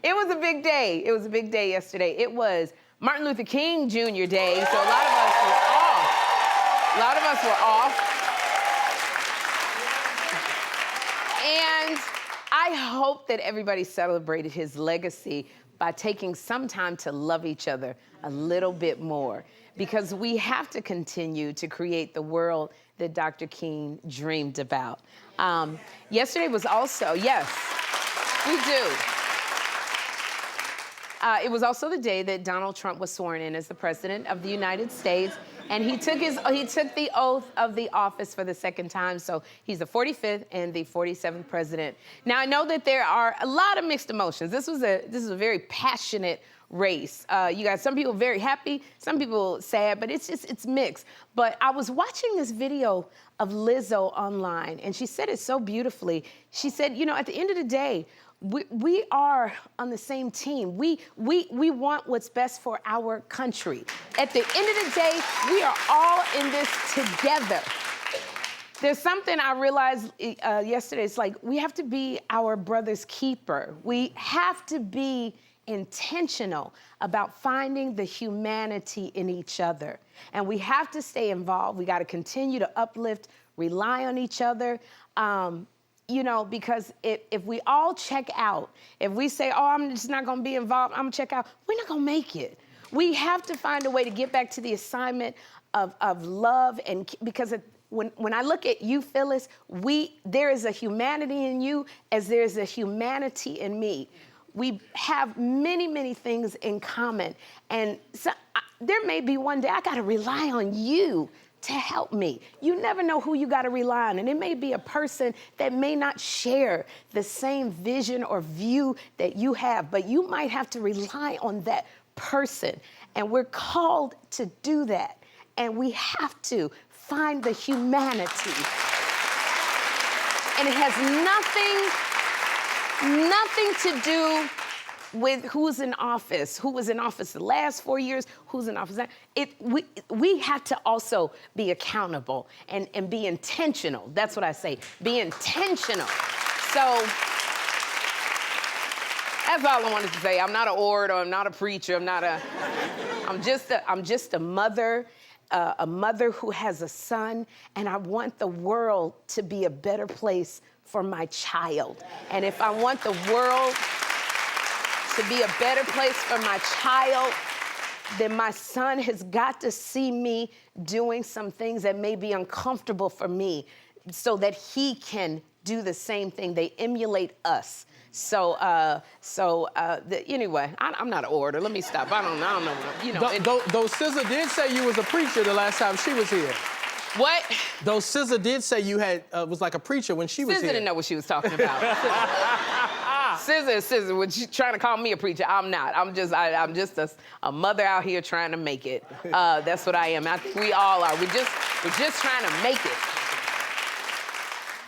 It was a big day. It was a big day yesterday. It was Martin Luther King Jr. Day, so a lot of us were off. A lot of us were off. And I hope that everybody celebrated his legacy by taking some time to love each other a little bit more, because we have to continue to create the world that Dr. King dreamed about. Yesterday was also, yes, we do. It was also the day that Donald Trump was sworn in as the President of the United States, and he took the oath of the office for the second time, so he's the 45th and the 47th president. Now, I know that there are a lot of mixed emotions. This is a very passionate race. You got some people very happy, some people sad, but it's mixed. But I was watching this video of Lizzo online, and she said it so beautifully. She said, you know, at the end of the day, we are on the same team. We want what's best for our country. At the end of the day, we are all in this together. There's something I realized yesterday. It's like we have to be our brother's keeper. We have to be intentional about finding the humanity in each other. And we have to stay involved. We got to continue to uplift, rely on each other. You know, because if we all check out, if we say, oh, I'm just not going to be involved, I'm going to check out, we're not going to make it. We have to find a way to get back to the assignment of love, and because when I look at you, Phyllis, there is a humanity in you as there is a humanity in me. We have many, many things in common, and so, there may be one day I got to rely on you to help me. You never know who you gotta rely on, and it may be a person that may not share the same vision or view that you have, but you might have to rely on that person, and we're called to do that, and we have to find the humanity. And it has nothing to do with who's in office, who was in office the last 4 years, who's in office now. We have to also be accountable and be intentional. That's what I say, be intentional. So that's all I wanted to say. I'm not an orator, I'm not a preacher, I'm just a mother who has a son, and I want the world to be a better place for my child. And if I want the world to be a better place for my child, then my son has got to see me doing some things that may be uncomfortable for me so that he can do the same thing. They emulate us. So anyway, I'm not an orator. Let me stop. I don't know. You know. Though SZA did say you was a preacher the last time she was here. What? Though SZA did say you had was like a preacher when she was here. SZA didn't know what she was talking about. SZA, when she's trying to call me a preacher, I'm not. I'm just a mother out here trying to make it. That's what I am. I think we all are. We're just trying to make it.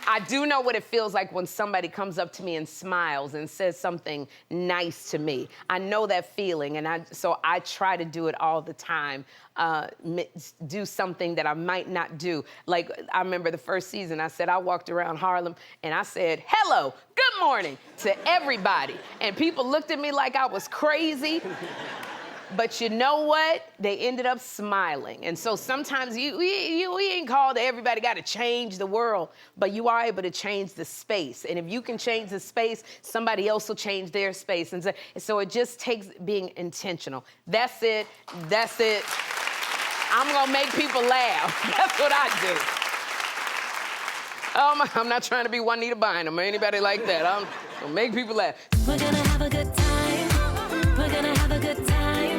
I do know what it feels like when somebody comes up to me and smiles and says something nice to me. I know that feeling, and so I try to do it all the time. Do something that I might not do. Like, I remember the first season, I walked around Harlem and I said, hello, good morning to everybody. And people looked at me like I was crazy. But you know what? They ended up smiling. And so sometimes we ain't called to everybody got to change the world, but you are able to change the space. And if you can change the space, somebody else will change their space. And so it just takes being intentional. That's it. That's it. I'm going to make people laugh. That's what I do. I'm not trying to be Juanita Bynum or anybody like that. I'm going to make people laugh. We're going to have a good time. We're going to have a good time.